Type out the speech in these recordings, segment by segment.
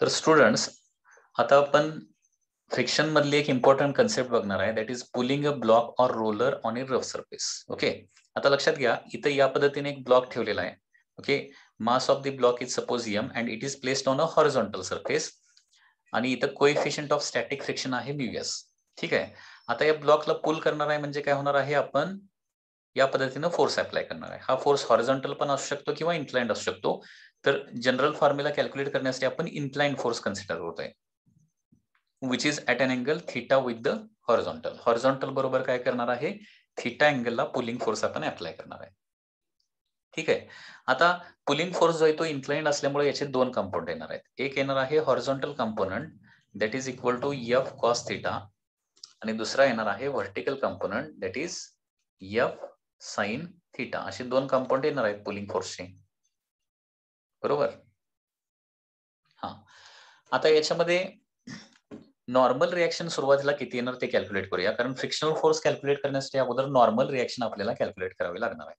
तर स्टुडंट्स, आता आपण फ्रिक्शन मधली एक इम्पॉर्टंट कन्सेप्ट बघणार आहे, that is pulling a block or roller on A rough surface. Okay, आता लक्षात घ्या, इथं या पद्धतीने एक ब्लॉक ठेवलेला आहे. Okay, mass of the block is suppose m and it is placed on a horizontal surface, आणि इथं कोएफिशियंट ऑफ स्टॅटिक फ्रिक्शन आहे μs. ठीक आहे. आता या ब्लॉकला पुल करणार आहे म्हणजे काय होणार आहे, आपण या पद्धतीनं फोर्स अप्लाय करणार आहे. हा फोर्स हॉरिझॉन्टल पण असू शकतो किंवा इन्क्लाइंड असू शकतो. तर जनरल फॉर्म्युला कॅल्क्युलेट करण्यासाठी आपण इन्क्लाइंड फोर्स कन्सिडर करतोय, which is at an angle theta with the horizontal. Horizontal बरोबर काय करणार आहे, थीटा अँगलला पुलिंग फोर्स आपण अप्लाय करणार आहे. ठीक आहे. आता पुलिंग फोर्स जो आहे तो इन्क्लाइंड असल्यामुळे याचे दोन कंपोनंट येणार आहेत. एक येणार आहे horizontal component, that is equal to F cos theta, आणि दुसरा येणार आहे vertical component, that is F sine theta. असे दोन कंपोनंट येणार आहेत पुलिंग फोर्सचे. बरोबर. हा, आता याच्यामध्ये नॉर्मल रिएक्शन सुरुवातीला किती येणार ते कॅल्क्युलेट करूया, कारण फ्रिक्शनल फोर्स कॅल्क्युलेट करण्यासाठी अगोदर नॉर्मल रिएक्शन आपल्याला कॅल्क्युलेट करावी लागणार आहे.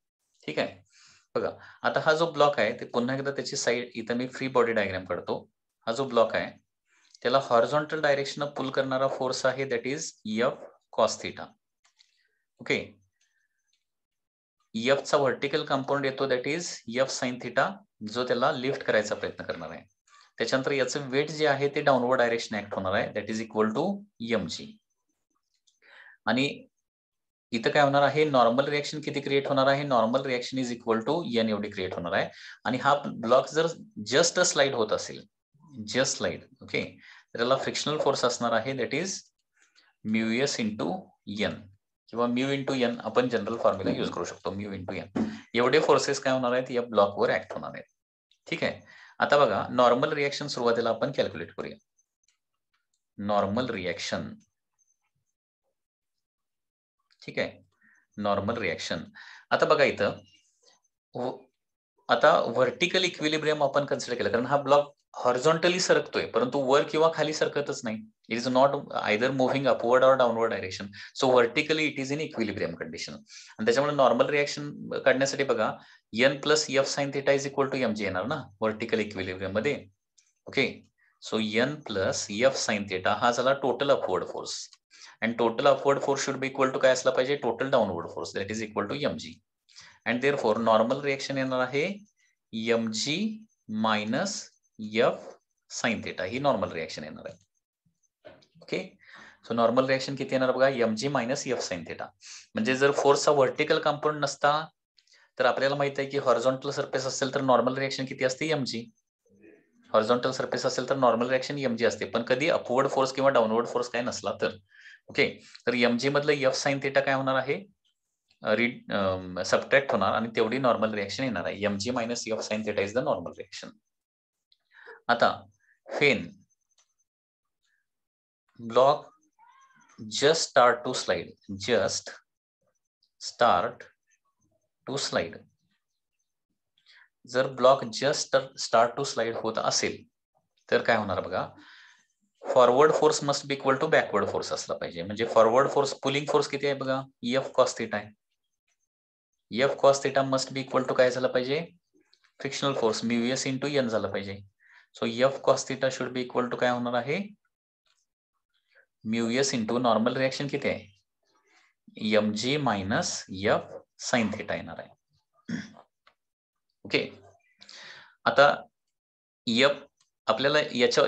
ठीक आहे. बघा, आता हा जो ब्लॉक आहे ते पुन्हा एकदा त्याची साईड, इथं मी फ्री बॉडी डायग्राम काढतो. हा जो ब्लॉक आहे त्याला हॉरिझॉन्टल डायरेक्शन पुल करणारा फोर्स आहे, that is F cos theta. Okay, F चा व्हर्टिकल कंपाऊंड येतो, that is F sine theta, जो त्याला लिफ्ट करायचा प्रयत्न करणार आहे. त्याच्यानंतर याचं वेट जे आहे ते डाऊनवर्ड डायरेक्शन ऍक्ट होणार आहे, that is equal to mg. आणि इथं काय होणार आहे, नॉर्मल रिएक्शन किती क्रिएट होणार आहे, normal reaction is equal to n एवढी क्रिएट होणार आहे. आणि हा ब्लॉक जर जस्ट स्लाइड होत असेल, जस्ट स्लाइड, ओके, तर याला फ्रिक्शनल फोर्स असणार आहे, that is mu S into n, किंवा म्यू इंटू n आपण जनरल फॉर्म्युला यूज करू शकतो, म्यू इंटू n. एवढे फोर्सेस काय होणार आहेत, या ब्लॉकवर ऍक्ट होणार आहेत. ठीक आहे. आता बघा, नॉर्मल रिएक्शन सुरुवातीला आपण कॅल्क्युलेट करूया. नॉर्मल रिएक्शन, ठीक आहे, नॉर्मल रिएक्शन. आता बघा इथं, आता व्हर्टिकल इक्विलिब्रियम आपण कन्सिडर केलं, कारण हा ब्लॉक हॉरिझॉन्टली सरकतोय, परंतु वर किंवा खाली सरकतच नाही. It is not either moving upward or downward direction. So vertically it is in equilibrium condition. आणि त्याच्यामुळे नॉर्मल रिएक्शन काढण्यासाठी बघा, n plus F sine theta is equal to mg येणार ना व्हर्टिकल इक्विलिब्रियम मध्ये. Okay, so n plus F sine theta हा झाला total upward force, and total upward force should be equal to काय असला पाहिजे, total downward force, that is equal to mg. And therefore normal reaction येणार आहे mg minus F sine theta, ही normal reaction येणार आहे. ओके, सो नॉर्मल रिएक्शन किती येणार बघा, mg minus F sine theta. म्हणजे जर फोर्सचा व्हर्टिकल कंपोनंट नसता तर आपल्याला माहित आहे की हॉरिझॉन्टल सरफेस असेल तर नॉर्मल रिएक्शन किती असते, mg. हॉरिझॉन्टल सरफेस असेल तर नॉर्मल रिएक्शन mg असते, पण कधी अपवर्ड फोर्स किंवा डाऊनवर्ड फोर्स काय नसला तर. ओके, तर mg मधलं एफ साइन थिटा काय होणार आहे, सबट्रॅक्ट होणार, आणि तेवढी नॉर्मल रिएक्शन येणार आहे. mg minus F sine theta is the normal reaction. आता फेन block just start to slide, just start to slide. जर block just start to slide होत असेल तर काय होणार बघा, forward force must be equal to backward force असला पाहिजे. म्हणजे फॉरवर्ड फोर्स, पुलिंग फोर्स किती आहे बघा, एफ कॉस थिटा आहे. F cos theta must be equal to काय झालं पाहिजे, frictional force mu S into N झालं पाहिजे. So F cos theta should be equal to काय होणार आहे, mu S into normal reaction किती आहे, mg minus F sine theta येणार आहे. ओके, आता एफ आपल्याला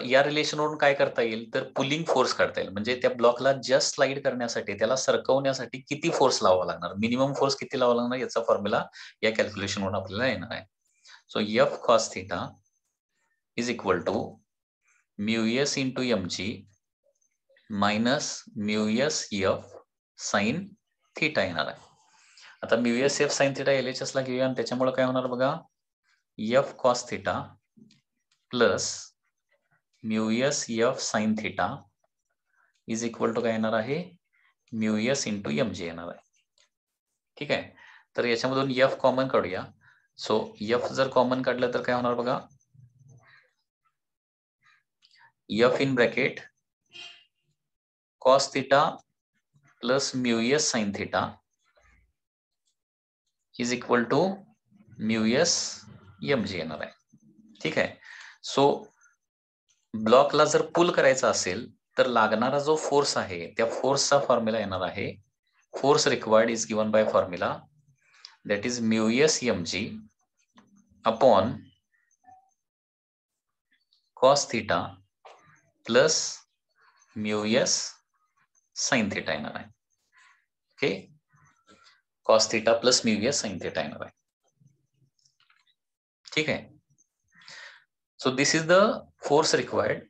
या रिलेशनवरून काय करता येईल, तर पुलिंग फोर्स काढता येईल. म्हणजे त्या ब्लॉकला जस्ट स्लाइड करण्यासाठी, त्याला सरकवण्यासाठी किती फोर्स लावावा लागणार, मिनिमम फोर्स किती लावावा लागणार, याचा फॉर्म्युला या कॅल्क्युलेशनवरून आपल्याला येणार आहे. So F cos theta is equal to mu S into mg minus mu S F sine theta येणार आहे. आता mu S F sine theta LHS ला घेऊया, आणि त्याच्यामुळे काय होणार बघा, F cos theta plus mu S F sine theta is equal to काय येणार आहे, म्यू एस इंटू mg येणार आहे. ठीक आहे, तर याच्यामधून एफ कॉमन काढूया. सो एफ जर कॉमन काढलं तर काय होणार बघा, F in bracket cos theta plus mu S sine theta is equal to mu S mg येणार आहे. ठीक आहे, सो ब्लॉकला जर पुल करायचा असेल तर लागणारा जो फोर्स आहे त्या फोर्सचा फॉर्म्युला येणार आहे, force required is given by formula that is mu s mg upon cos theta plus mu s sin theta येणार आहे. Okay, cos theta plus mu s sin theta येणार आहे. ठीक आहे. So this is the force required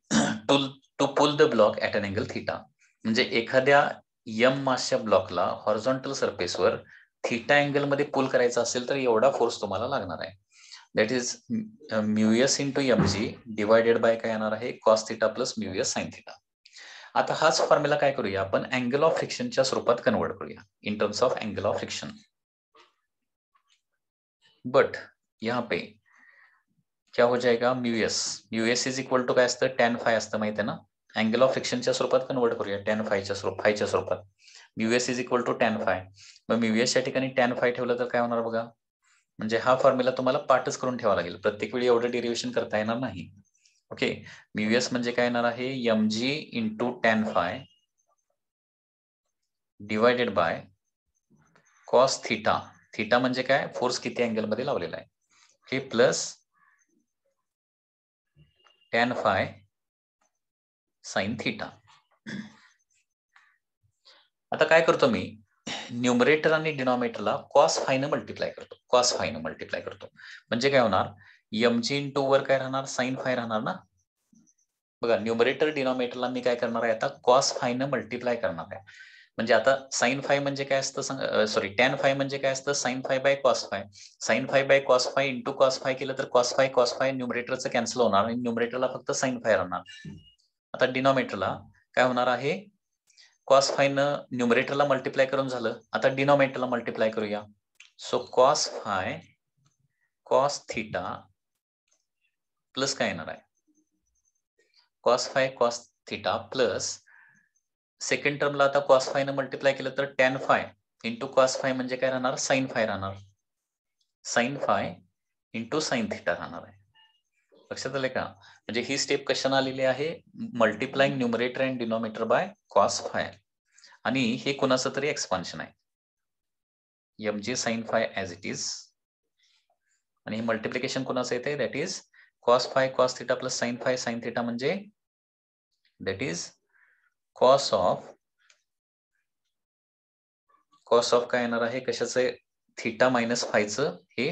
to pull the block at an angle theta. म्हणजे एखाद्या M मासच्या ब्लॉकला हॉरिझॉन्टल सरफेसवर थीटा अँगल मध्ये पुल करायचा असेल तर एवढा फोर्स तुम्हाला लागणार आहे. That is mu S into M G divided by काय येणार आहे, cos theta plus mu S sine theta. आता हाच फॉर्म्युला काय करूया आपण, अँगल ऑफ फ्रिक्शनच्या स्वरूपात कन्वर्ट करूया in terms of angle of friction. But यहाँ पे क्या हो जाएगा, mu S is equal to काय असतं, टॅन फाय असतं माहिती आहे ना. अँगल ऑफ फ्रिक्शनच्या स्वरूपात कन्वर्ट करूया टॅन फायच्या स्वरूपात. Mu S is equal to tan phi. मग म्यू एसच्या ठिकाणी टॅन फाय ठेवलं तर काय होणार बघा, म्हणजे हा फॉर्म्युला तुम्हाला पाठच करून ठेवा लागेल, प्रत्येक वेळी एवढं डेरिव्हेशन करता येणार नाही. ओके, म्यू एस म्हणजे काय येणार आहे, M G into tan phi divided by cos theta. Theta म्हणजे काय, फोर्स किती अँगल मध्ये लावलेला आहे. Okay, plus tan phi sine theta. आता काय करतो मी, न्यूमरेटर आणि डिनॉमिनेटरला कॉस फायनं मल्टिप्लाय करतो. म्हणजे काय होणार, एम जी इंटू वर काय राहणार, साइन फाय राहणार ना. बघा, न्यूमरेटर डिनॉमिनेटरला मी काय करणार आहे आता, कॉस फायनं मल्टिप्लाय करणार आहे. म्हणजे आता साइन फाय म्हणजे काय असतं, सॉरी टॅन फाय म्हणजे काय असतं, sine phi by cos phi. Sine phi by cos phi into cos phi केलं तर कॉस फाय न्यूमरेटरचं कॅन्सल होणार आणि न्यूमरेटरला फक्त साइन फाय राहणार. आता डिनॉमिनेटरला काय होणार आहे, कॉस फायनं न्यूमरेटरला मल्टिप्लाय करून झालं, आता डिनॉमिनेटरला मल्टिप्लाय करूया. So cos phi cos theta plus काय येणार आहे, cos phi cos theta plus second टर्मला आता कॉस फायनं मल्टिप्लाय केलं तर tan phi into cos phi म्हणजे काय राहणार, साइन फाय राहणार. Sine phi into sine theta राहणार आहे. लक्षात आले का, म्हणजे ही स्टेप कशाने आलेली आहे, multiplying numerator and denominator by cos phi. आणि हे कोणाचं तरी एक्सपान्शन आहे, M G sine phi as it is. आणि हे मल्टिप्लिकेशन कोणाचं येते, that is cos phi cos theta plus sine phi sine theta, म्हणजे दॅट इज कॉस ऑफ काय येणार आहे, कशाचं, थिटा मायनस फायचं, हे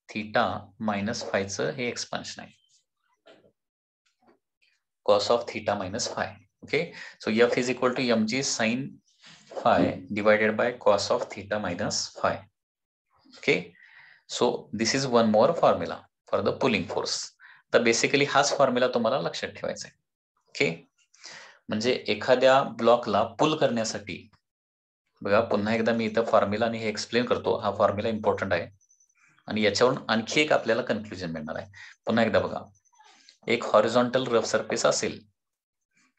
थिटा मायनस फायचं हे एक्सपान्शन आहे, cos of theta minus phi. Okay, so F is equal to M G sine phi divided by cos of theta minus phi. Okay, so this is one more formula for the pulling force. तर basically हाच formula तुम्हाला लक्षात ठेवायचा आहे. Okay, म्हणजे एखाद्या ब्लॉकला पुल करण्यासाठी, बघा पुन्हा एकदा मी इथं फॉर्म्युला आणि हे एक्सप्लेन करतो, हा फॉर्म्युला इम्पॉर्टंट आहे आणि याच्यावरून आणखी एक आपल्याला कन्क्लुजन मिळणार आहे. पुन्हा एकदा बघा, एक हॉरिझॉन्टल रफ सरफेस असेल,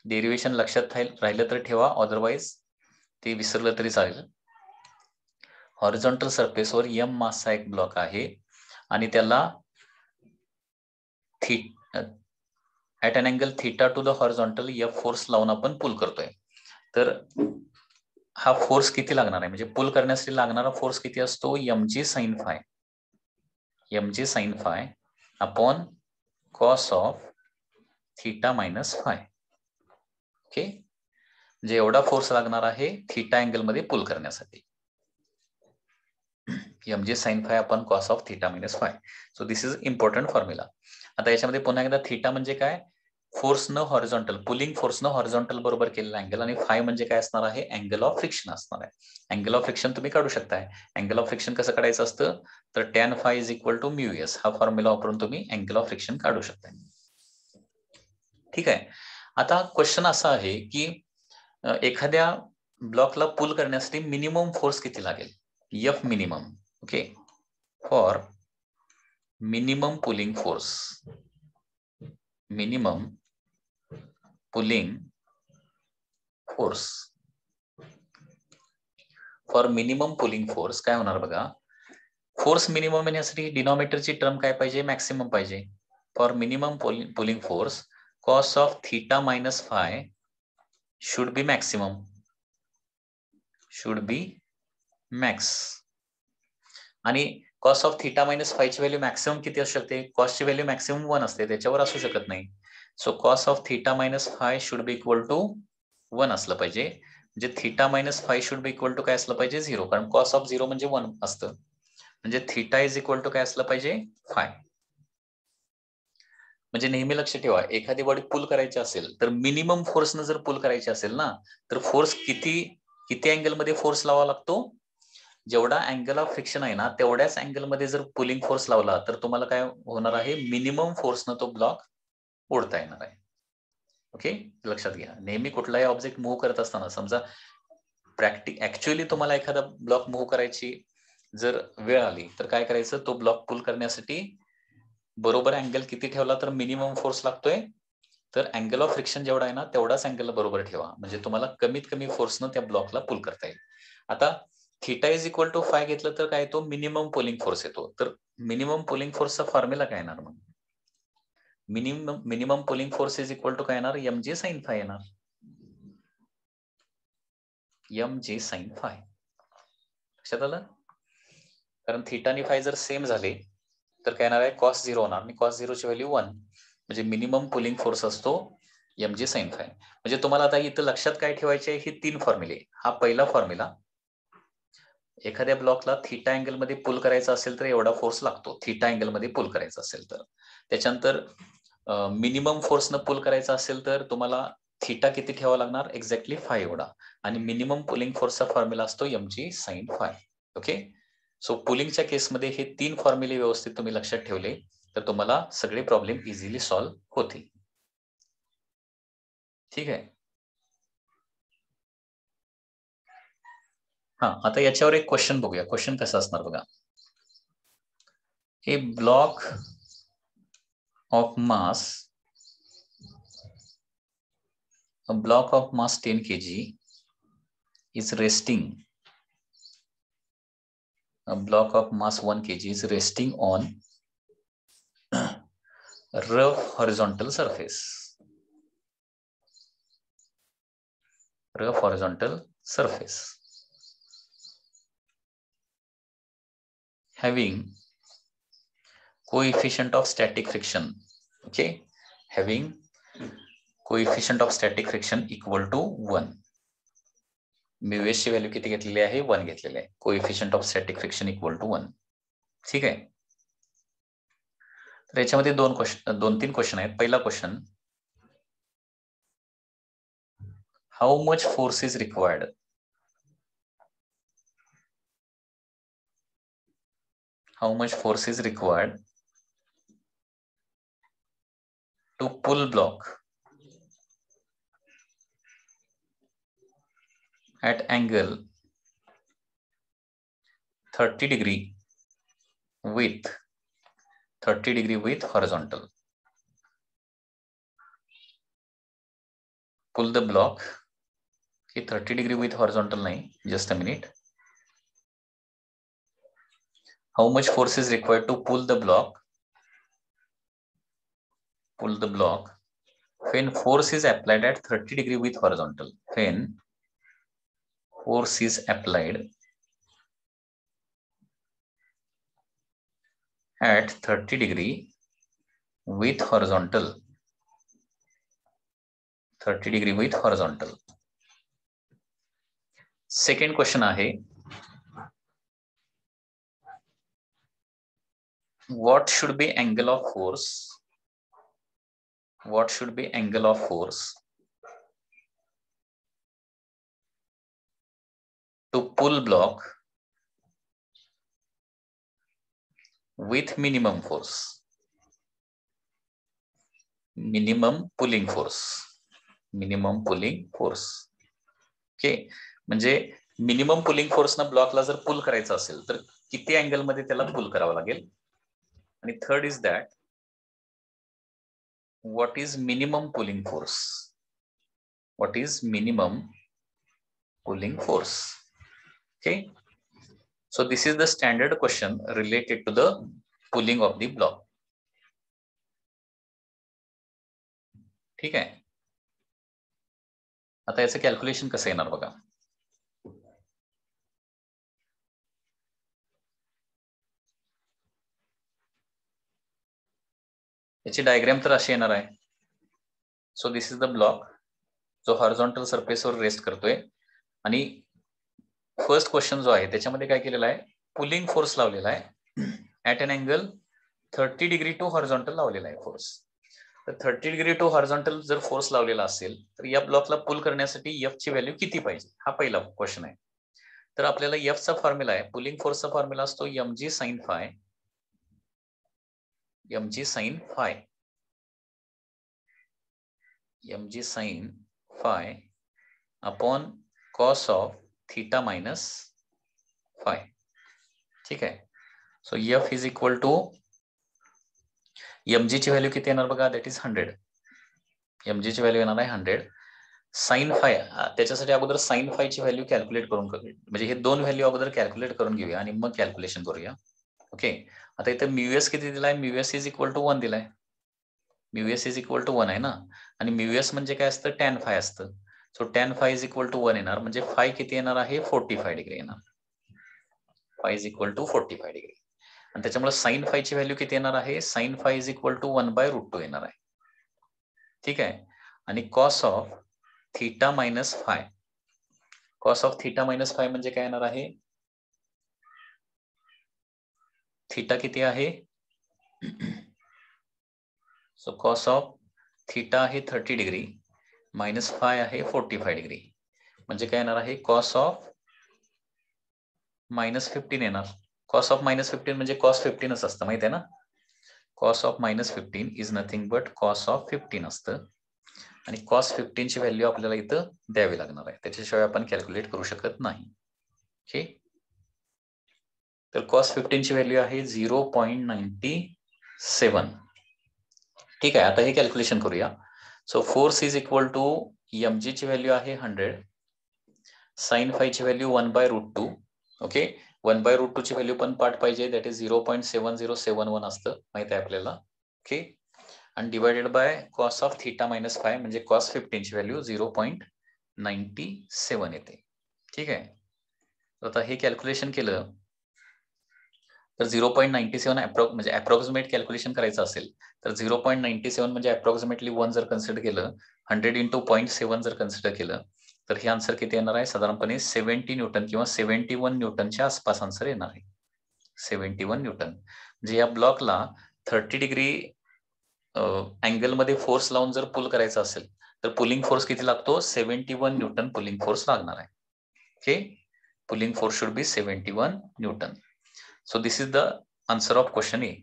डेरिव्हेशन लक्षात राहिलं तर ठेवा, अदरवाईज ते विसरलं तरी चालेल. हॉरिझॉन्टल सरफेसवर एम मासचा एक ब्लॉक आहे आणि त्याला at an angle theta to the horizontal F force लावून आपण पुल करतोय. तर हा फोर्स किती लागणार आहे, म्हणजे पुल करण्यासाठी लागणारा फोर्स किती असतो, M G sine phi upon cos of theta minus phi. Okay, म्हणजे एवढा फोर्स लागणार आहे थिटा अँगल मध्ये पुल करण्यासाठी, M G sine phi upon cos of theta minus phi. So this is important formula. आता याच्यामध्ये पुन्हा एकदा थिटा म्हणजे काय, फोर्सनं हॉरिझॉन्टल, पुलिंग फोर्सनं हॉरिझॉन्टल बरोबर केलेला अँगल, आणि फाय म्हणजे काय असणार आहे, अँगल ऑफ फ्रिक्शन असणार आहे. अँगल ऑफ फ्रिक्शन तुम्ही काढू शकताय. अँगल ऑफ फ्रिक्शन कसं काढायचं असतं, तर tan phi is equal to mu S, हा फॉर्म्युला वापरून तुम्ही अँगल ऑफ फ्रिक्शन काढू शकताय. ठीक आहे. आता क्वेश्चन असा आहे की एखाद्या ब्लॉकला पुल करण्यासाठी मिनिमम फोर्स किती लागेल, F minimum. Okay, for minimum pulling force, minimum pulling force, for minimum pulling force काय होणार बघा, फोर्स मिनिमम येण्यासाठी डिनॉमिनेटरची टर्म काय पाहिजे, मॅक्सिमम पाहिजे. for minimum pulling force, cos of theta minus phi should be maximum. Should be max. आणि cos of theta minus five ची value maximum किती असू शकते? कॉसची व्हॅल्यू मॅक्सिमम 1 असते, त्याच्यावर असू शकत नाही. सो cos of theta minus phi should be equal to 1 असलं पाहिजे. म्हणजे theta minus phi should be equal to काय असलं पाहिजे? 0. कारण कॉस ऑफ 0 म्हणजे 1 असतं. म्हणजे थीटा इज इक्वल टू काय असलं पाहिजे? फाय. म्हणजे नेहमी लक्ष ठेवा, एखादी बॉडी पुल करायची असेल तर मिनिमम फोर्सनं जर पुल करायची असेल ना, तर फोर्स किती अँगल मध्ये फोर्स लावावा लागतो? जेवढा अँगल ऑफ फ्रिक्शन आहे ना, तेवढ्याच अँगल मध्ये जर पुलिंग फोर्स लावला तर तुम्हाला काय होणार आहे? मिनिमम फोर्सनं तो ब्लॉक ओढता येणार आहे. ओके, लक्षात घ्या. नेहमी कुठलाही ऑब्जेक्ट मूव्ह करत असताना, समजा ऍक्च्युअली तुम्हाला एखादा ब्लॉक मूव्ह करायची जर वेळ आली तर काय करायचं? तो ब्लॉक पुल करण्यासाठी बरोबर अँगल किती ठेवला तर मिनिमम फोर्स लागतोय? तर अँगल ऑफ फ्रिक्शन जेवढा आहे ना, तेवढाच अँगल बरोबर ठेवा. म्हणजे तुम्हाला कमीत कमी फोर्सनं त्या ब्लॉकला पुल करता येईल. आता theta is equal to phi घेतलं तर काय येतो? मिनिमम पुलिंग फोर्स येतो. तर मिनिमम पुलिंग फोर्सचा फॉर्म्युला काय येणार मग? Minimum pulling force is equal to काय येणार? mg sin फाय येणार. mg sin phi. लक्षात आलं? कारण थीटा आणि फाय जर सेम झाले तर काय येणार आहे? कॉस 0 होणार आणि कॉस 0 ची व्हॅल्यू 1. म्हणजे मिनिमम पुलिंग फोर्स असतो mg sin फाय. म्हणजे तुम्हाला आता इथं लक्षात काय ठेवायचे आहे? हे 3 फॉर्म्युले. हा पहिला फॉर्म्युला, एखाद्या ब्लॉकला थीटा अँगल मध्ये पुल करायचा असेल तर एवढा फोर्स लागतो. थीटा अँगल मध्ये पुल करायचा असेल तर. त्याच्यानंतर मिनिमम फोर्सनं पुल करायचा असेल तर तुम्हाला थीटा किती ठेवावा लागणार? एक्झॅक्टली फाय एवढा. आणि मिनिमम पुलिंग फोर्सचा फॉर्म्युला असतो mg sin phi. Okay, so पुलिंगच्या केसमध्ये हे 3 फॉर्म्युले व्यवस्थित तुम्ही लक्षात ठेवले तर तुम्हाला सगळे प्रॉब्लेम इझिली सॉल्व्ह होतील. ठीक आहे. हा, आता याच्यावर एक क्वेश्चन बघूया. क्वेश्चन कसा असणार बघा. ए block of mass, a block of mass 10 kg is resting, a block of mass 1 kg is resting on rough horizontal surface. Rough horizontal surface having coefficient of static friction. Okay, having coefficient of static friction equal to 1. Mu S ची value किती घेतलेली आहे? 1 घेतलेली आहे. Coefficient of static friction equal to 1. ठीक आहे. तर याच्यामध्ये 2-3 क्वेश्चन आहेत. पहिला question, how much force is required to pull block at angle 30 degree with horizontal. Pull the block. Okay, 30 degree with horizontal nahi, just a minute. How much force is required to pull the block when force is applied at 30 degree with horizontal? When force is applied at 30 degree with horizontal. 30 degree with horizontal. Second question आहे, what should be angle of force? What should be angle of force to pull block with minimum force? Minimum pulling force. Minimum pulling force. Okay, म्हणजे minimum pulling फोर्सनं ब्लॉकला जर पुल करायचं असेल तर किती angle मध्ये त्याला पुल करावं लागेल? आणि third is that, what is minimum pulling force? What is minimum pulling force? Okay, so this is the standard question related to the pulling of the block. ठीक आहे. आता याचं कॅल्क्युलेशन कसं येणार बघा. याची डायग्राम तर अशी येणार आहे. So this is the block जो हॉरिझॉन्टल सरफेसवर रेस्ट करतोय आणि फर्स्ट क्वेश्चन जो आहे त्याच्यामध्ये काय केलेला आहे, पुलिंग फोर्स लावलेला आहे at an angle 30 degree to horizontal लावलेला आहे फोर्स. तर 30 डिग्री टू हॉरिझॉन्टल जर फोर्स लावलेला असेल तर या ब्लॉकला पुल करण्यासाठी एफ ची व्हॅल्यू किती पाहिजे, हा पहिला क्वेश्चन आहे. तर आपल्याला एफ चा फॉर्म्युला आहे, पुलिंग फोर्सचा फॉर्म्युला असतो mg sin phi, mg sin phi, mg sin phi upon cos of theta minus phi. ठीक आहे. So F is equal to mg ची व्हॅल्यू किती येणार बघा, दॅट इज 100. mg ची व्हॅल्यू येणार आहे 100. साइन फाय, त्याच्यासाठी अगोदर साइन फाय ची व्हॅल्यू कॅल्क्युलेट करून करूया, म्हणजे हे दोन व्हॅल्यू अगोदर कॅल्क्युलेट करून घेऊया आणि मग कॅल्क्युलेशन करूया. ओके. आता इथे म्यूएस किती दिलाय, म्यूएस इज इक्वल टू 1 दिलाय, म्यूएस इज इक्वल टू 1 आहे ना, आणि म्यूएस म्हणजे काय असतं, टॅन फाय असतं. So tan phi is equal to 1 येणार, म्हणजे फाय किती येणार आहे, 45 डिग्री येणार. Phi is equal to 45 degree. आणि त्याच्यामुळे साइन फाय ची व्हॅल्यू किती येणार आहे, sine phi is equal to 1/√2 येणार आहे. ठीक आहे. आणि cos of theta minus phi, cos of theta minus phi म्हणजे काय येणार आहे, थीटा किती आहे, सो कॉस ऑफ थीटा आहे 30 डिग्री मायनस फाय आहे 45 डिग्री, म्हणजे काय येणार आहे, कॉस ऑफ -15 येणार. कॉस ऑफ -15 म्हणजे कॉस 15च असतं, माहिती आहे ना. Cos of -15 is nothing but cos of 15 असतं, आणि कॉस 15 ची व्हॅल्यू आपल्याला इथं द्यावी लागणार आहे, त्याच्याशिवाय आपण कॅल्क्युलेट करू शकत नाही. ओके. तर कॉस 15 ची व्हॅल्यू आहे 0.97. ठीक आहे. आता हे कॅल्क्युलेशन करूया. So force is equal to mg ची व्हॅल्यू आहे 100, साइन फाय ची व्हॅल्यू 1/√2. ओके. 1/√2 ची व्हॅल्यू पण पाठ पाहिजे, दॅट इज 0.7071 असतं, माहित आहे आपल्याला. ओके. आणि divided by cos of theta minus phi म्हणजे कॉस 15 ची व्हॅल्यू 0.97 येते. ठीक आहे. आता हे कॅल्क्युलेशन केलं तर 0.97 म्हणजे अप्रॉक्सिमेट कॅल्क्युलेशन करायचं असेल तर 0.97 म्हणजे अप्रॉक्सिमेटली 1 जर कन्सिडर केलं, 100 इंटू 0.7 जर कन्सिडर केलं तर हे आन्सर किती येणार आहे, साधारणपणे 70 न्यूटन किंवा 71 न्यूटनच्या आसपास आन्सर येणार आहे. 71 न्यूटन म्हणजे या ब्लॉकला 30 डिग्री अँगल मध्ये फोर्स लावून जर पुल करायचं असेल तर पुलिंग फोर्स किती लागतो, 71 न्यूटन पुलिंग फोर्स लागणार आहे. Okay. Pulling force should be 71 newton. So this is the answer of question A.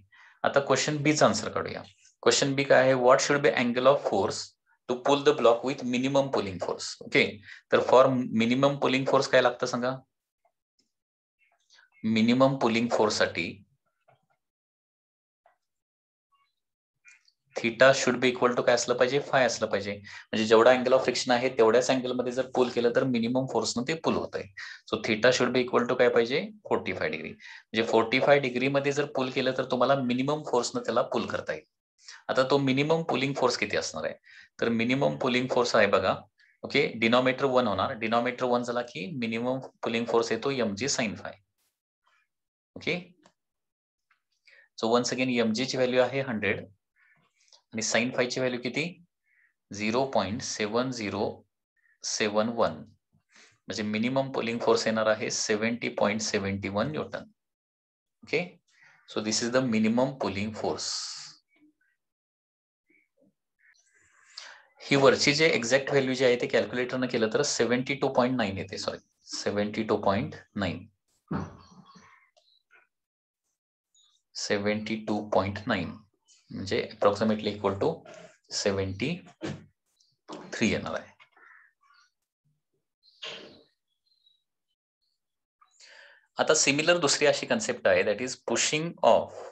आता क्वेश्चन बी चा आन्सर काढूया. क्वेश्चन बी काय आहे, what should be angle of force to pull the block with minimum pulling force. Okay. तर for minimum pulling force काय लागतं सांगा, minimum pulling force साठी theta should be equal to काय असलं पाहिजे, फाय असलं पाहिजे. म्हणजे जेवढा अँगल ऑफ फ्रिक्शन आहे तेवढ्याच अँगल मध्ये जर पुल केलं तर मिनिमम फोर्सनं ते पुल होत आहे. So theta should be equal to काय पाहिजे, 45 डिग्री. म्हणजे 45 डिग्री मध्ये जर पुल केलं तर तुम्हाला मिनिमम फोर्सनं त्याला पुल करता येईल. आता तो मिनिमम पुलिंग फोर्स किती असणार आहे, तर मिनिमम पुलिंग फोर्स आहे बघा. ओके. डिनॉमिनेटर 1 होणार, डिनॉमिनेटर 1 झाला की मिनिमम पुलिंग फोर्स येतो mg sin phi. Okay. So once again mg ची व्हॅल्यू आहे 100 आणि साइन फाय ची व्हॅल्यू किती, 0.7071, म्हणजे मिनिमम पुलिंग फोर्स येणार आहे 70.71 newton. Okay. So this is the minimum pulling force. ही वरची जे एक्झॅक्ट व्हॅल्यू जी आहे ते कॅल्क्युलेटरनं केलं तर 72.9 येते, सॉरी 72.9, 72.9 म्हणजे अप्रॉक्सिमेटली इक्वल टू 73 येणार आहे. आता सिमिलर दुसरी अशी कन्सेप्ट आहे, that is pushing of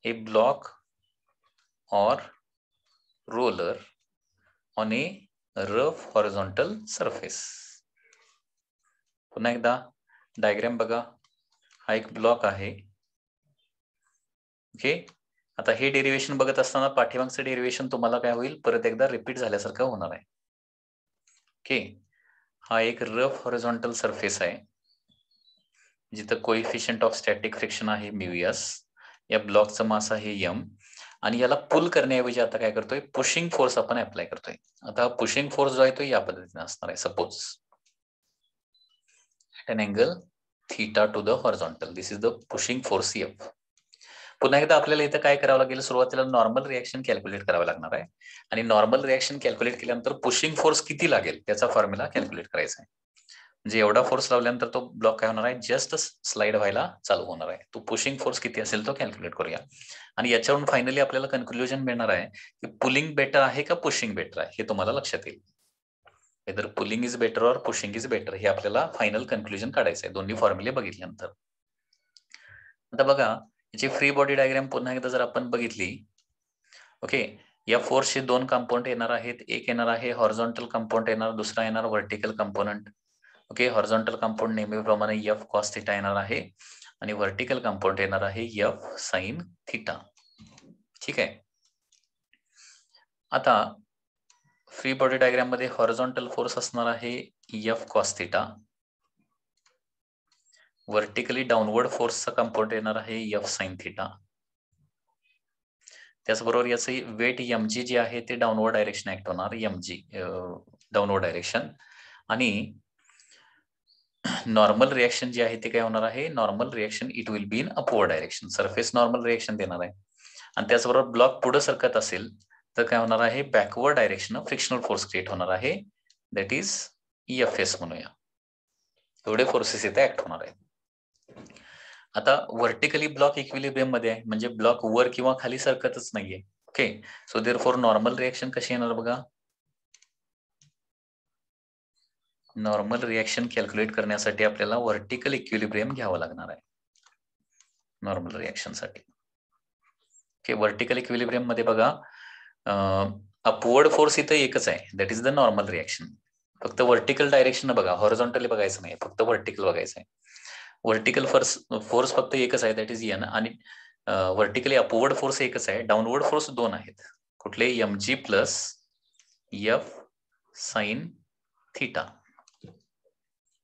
A block or roller on a rough horizontal surface. पुन्हा एकदा डायग्राम बघा. हा एक ब्लॉक आहे. ओके. आता हे डेरिव्हेशन बघत असताना पाठीमागचं डेरिव्हेशन तुम्हाला काय होईल, परत एकदा रिपीट झाल्यासारखं होणार आहे. ओके, हा एक रफ हॉरिझॉन्टल सरफेस आहे जिथं कोइफिशियंट ऑफ स्टॅटिक फ्रिक्शन आहे म्यूएस, या ब्लॉकचं मास आहे एम, आणि याला पुल करण्याऐवजी आता काय करतोय, पुशिंग फोर्स आपण अप्लाय करतोय. आता पुशिंग फोर्स जो आहे तो या पद्धतीने असणार आहे. Suppose at an angle theta to the horizontal, this is the pushing force F. पुन्हा एकदा आपल्याला इथं काय करावं लागेल, सुरुवातीला नॉर्मल रिएक्शन कॅल्क्युलेट करावं लागणार आहे, आणि नॉर्मल रिएक्शन कॅल्क्युलेट केल्यानंतर पुशिंग फोर्स किती लागेल त्याचा फॉर्म्युला कॅल्क्युलेट करायचा आहे. म्हणजे एवढा फोर्स लावल्यानंतर तो ब्लॉक काय होणार आहे, जस्ट स्लाइड व्हायला चालू होणार आहे. तो पुशिंग फोर्स किती असेल तो कॅल्क्युलेट करूया, आणि याच्यावरून फायनली आपल्याला कन्क्लुजन मिळणार आहे की पुलिंग बेटर आहे का पुशिंग बेटर आहे, हे तुम्हाला लक्षात येईल. वेदर पुलिंग इज बेटर और पुशिंग इज बेटर, हे आपल्याला फायनल कन्क्लुजन काढायचं आहे दोन्ही फॉर्म्युले बघितल्यानंतर. आता बघा, याची फ्री बॉडी डायग्राम पुन्हा एकदा जर आपण बघितली, ओके, या फोर्सचे दोन कंपोनंट येणार आहेत. एक येणार आहे हॉरिझॉन्टल कंपोनंट येणार, दुसरा येणार vertical component. Okay, horizontal component नेहमीप्रमाणे एफ कॉस थिटा येणार आहे, आणि व्हर्टिकल कंपोनंट येणार आहे एफ साइन थिटा. ठीक आहे. आता फ्री बॉडी डायग्राम मध्ये हॉरिझॉन्टल फोर्स असणार आहे F cos theta, vertically downward फोर्सचा कंपोनंट येणार आहे एफ साइन थिटा. त्याचबरोबर याचे वेट mg जे आहे ते डाऊनवर्ड डायरेक्शन ऍक्ट होणार, mg डाऊनवर्ड डायरेक्शन, आणि नॉर्मल रिएक्शन जे आहे ते काय होणार आहे, normal reaction it will be in upward direction, surface normal reaction देणार आहे. आणि त्याचबरोबर ब्लॉक पुढे सरकत असेल तर काय होणार आहे, backward direction frictional force create होणार आहे, दॅट इज EFS म्हणूया. एवढे फोर्सेस इथे ऍक्ट होणार आहेत. आता व्हर्टिकली ब्लॉक इक्विलिब्रियम मध्ये आहे, म्हणजे ब्लॉक वर किंवा खाली सरकतच नाहीये. Okay, so therefore normal reaction कशी येणार बघा, नॉर्मल रिएक्शन कॅल्क्युलेट करण्यासाठी आपल्याला व्हर्टिकल इक्विलिब्रियम घ्यावं लागणार आहे नॉर्मल रिएक्शन साठी. ओके, व्हर्टिकल इक्विलिब्रियम मध्ये बघा, अपवर्ड फोर्स इथं एकच आहे, that is the normal reaction. फक्त व्हर्टिकल डायरेक्शन बघा, हॉरिझॉन्टली बघायचं नाही, फक्त व्हर्टिकल बघायचं आहे. व्हर्टिकल फोर्स फक्त एकच आहे, दॅट इज एन, आणि व्हर्टिकली अपवर्ड फोर्स एकच आहे, डाऊनवर्ड फोर्स दोन आहेत. कुठले, mg plus F sine theta.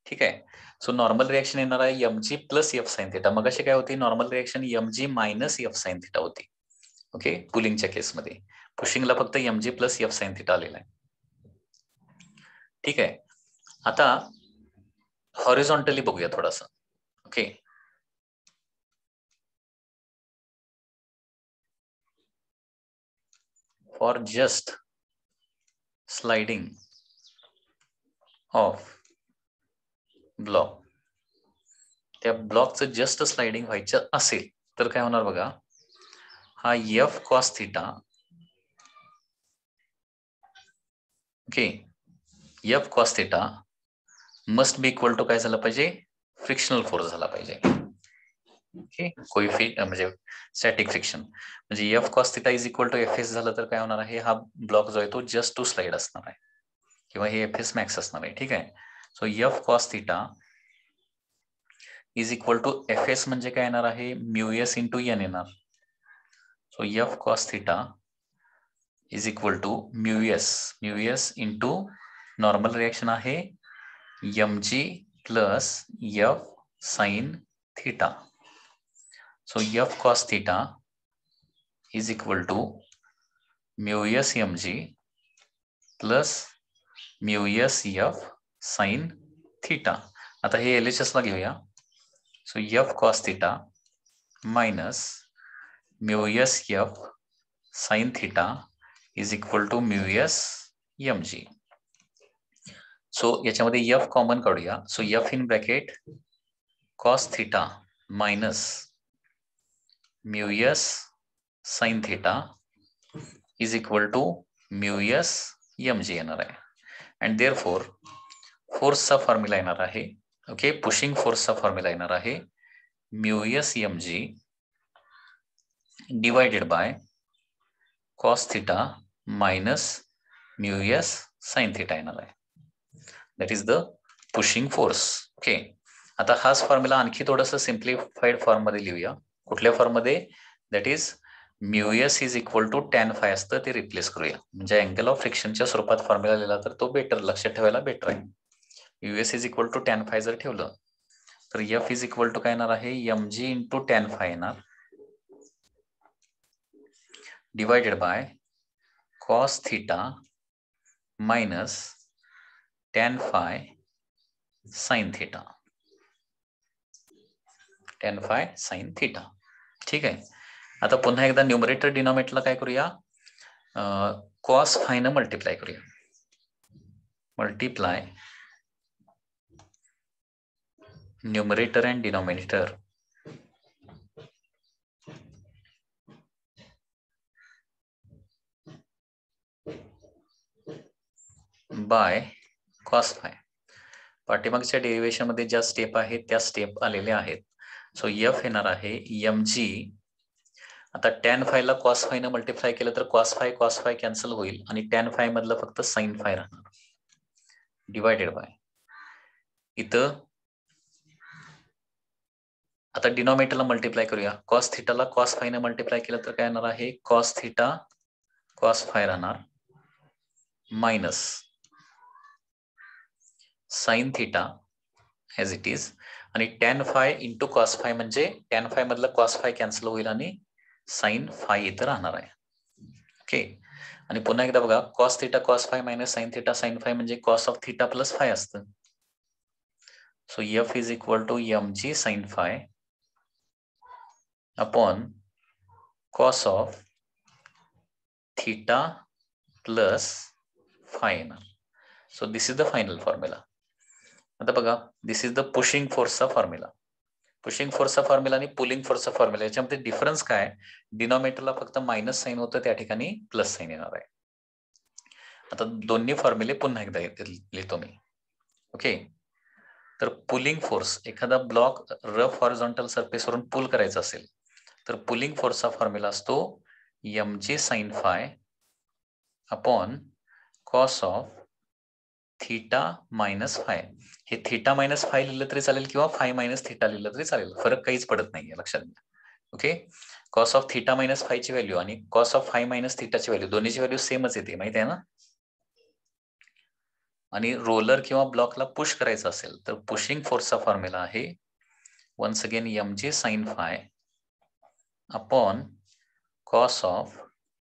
ठीक आहे, सो नॉर्मल रिएक्शन येणार आहे mg plus F sine theta. मग अशी काय होती, normal reaction mg minus F sine theta होती. ओके, पुलिंगच्या केसमध्ये. पुशिंगला फक्त mg plus F sine theta आलेला आहे. ठीक आहे, आता हॉरिझॉन्टली बघूया थोडासा. Okay, for just sliding of block, त्या ब्लॉकचं जस्ट स्लाइडिंग व्हायचं असेल तर काय होणार बघा, हा F cos theta, okay, F cos theta must be equal to काय झालं पाहिजे, फ्रिक्शनल फोर्स झाला पाहिजे. ओके, म्हणजे स्टॅटिक फ्रिक्शन, म्हणजे F cos theta is equal to FS झालं तर काय होणार आहे, हा ब्लॉक जो आहे तो जस्ट टू स्लाइड असणार आहे, किंवा हे एफएस मॅक्स असणार आहे. ठीक आहे, so F cos theta is equal to FS म्हणजे काय येणार आहे, म्यूएस इंटू एन येणार. So F cos theta is equal to mu s into normal reaction आहे mg plus F sine theta. So F cos theta is equal to mu s mg plus mu s F sine theta. आता हे LHS ला घेऊया. So F cos theta minus mu s F sine theta is equal to mu s mg. So याच्यामध्ये F common काढूया. So F in bracket cos theta minus mu s sine theta is equal to mu s mg येणार आहे. And therefore फोर्सचा formula येणार आहे, okay, pushing फोर्सचा formula येणार आहे mu s mg divided by cos theta minus mu s sine theta येणार आहे, that is the pushing force. Okay, आता हाच फॉर्म्युला आणखी थोडंसं सिम्प्लिफाईड फॉर्म मध्ये लिहूया. कुठल्या फॉर्म मध्ये, that is mu s is equal to tan phi असतं, ते रिप्लेस करूया. म्हणजे अँगल ऑफ फ्रिक्शनच्या स्वरूपात फॉर्म्युला लिहिला तर तो बेटर, लक्षात ठेवायला बेटर आहे. Mu s is equal to tan phi जर ठेवलं तर एफ इज इक्वल टू काय येणार आहे, M G into tan phi येणार, divided by cos theta minus tan phi sine theta, tan phi sine theta. ठीक आहे. आता पुन्हा एकदा न्यूमरेटर डिनॉमिनेटरला काय करूया, कॉस फाय न मल्टिप्लाय करूया. Multiply numerator and denominator by cos phi. पाठीमागच्या डेरिव्हेशन मध्ये ज्या स्टेप आहेत त्या स्टेप आलेल्या आहेत. सो एफ येणार आहे एम जी. आता टॅन फाय ला कॉस फाय न मल्टिप्लाय केलं तर कॉस फाय कॅन्सल होईल आणि टॅन फाय मधलं फक्त साइन फाय राहणार, डिवायडेड बाय इथं आता डिनॉमिनेटरला मल्टिप्लाय करूया. कॉस थिटाला कॉस फाय न मल्टिप्लाय केलं तर काय येणार आहे, कॉस थिटा कॉस फाय राहणार minus sine theta as it is, आणि tan phi into cos phi म्हणजे टॅन फाय मधलं कॉस फाय कॅन्सल होईल आणि साइन फाय इथं राहणार आहे. ओके. आणि पुन्हा एकदा बघा, cos theta cos phi minus sine theta sine phi म्हणजे cos of theta plus phi असतं. So F is equal to M G sine phi upon cos of theta plus phi येणार. So this is the final formula. आता बघा, this is the pushing फोर्सचा formula. Pushing फोर्सचा formula आणि pulling फोर्सचा formula याच्यामध्ये difference काय, डिनॉमिनेटरला फक्त मायनस साइन होतं, त्या ठिकाणी प्लस साइन येणार आहे. आता दोन्ही फॉर्म्युले पुन्हा एकदा लिहितो मी. ओके. तर पुलिंग फोर्स, एखादा ब्लॉक रफ हॉरिझॉन्टल सरफेसवरून पुल करायचा असेल तर पुलिंग फोर्सचा फॉर्म्युला असतो M G sine phi upon cos of theta minus phi. हे थिटा मायनस फाय लिहिलं तरी चालेल किंवा फाय मायनस थिटा लिहिलं तरी चालेल, फरक काहीच पडत नाहीये, लक्षात घ्या. Okay. Cos of theta minus फायची व्हॅल्यू आणि कॉस ऑफ फाय मायनस थिटाची व्हॅल्यू, दोन्हीची व्हॅल्यू सेमच येते, माहिती आहे ना. आणि रोलर किंवा ब्लॉकला पुश करायचं असेल तर पुशिंग फोर्सचा फॉर्म्युला आहे once again M G sine phi upon cos of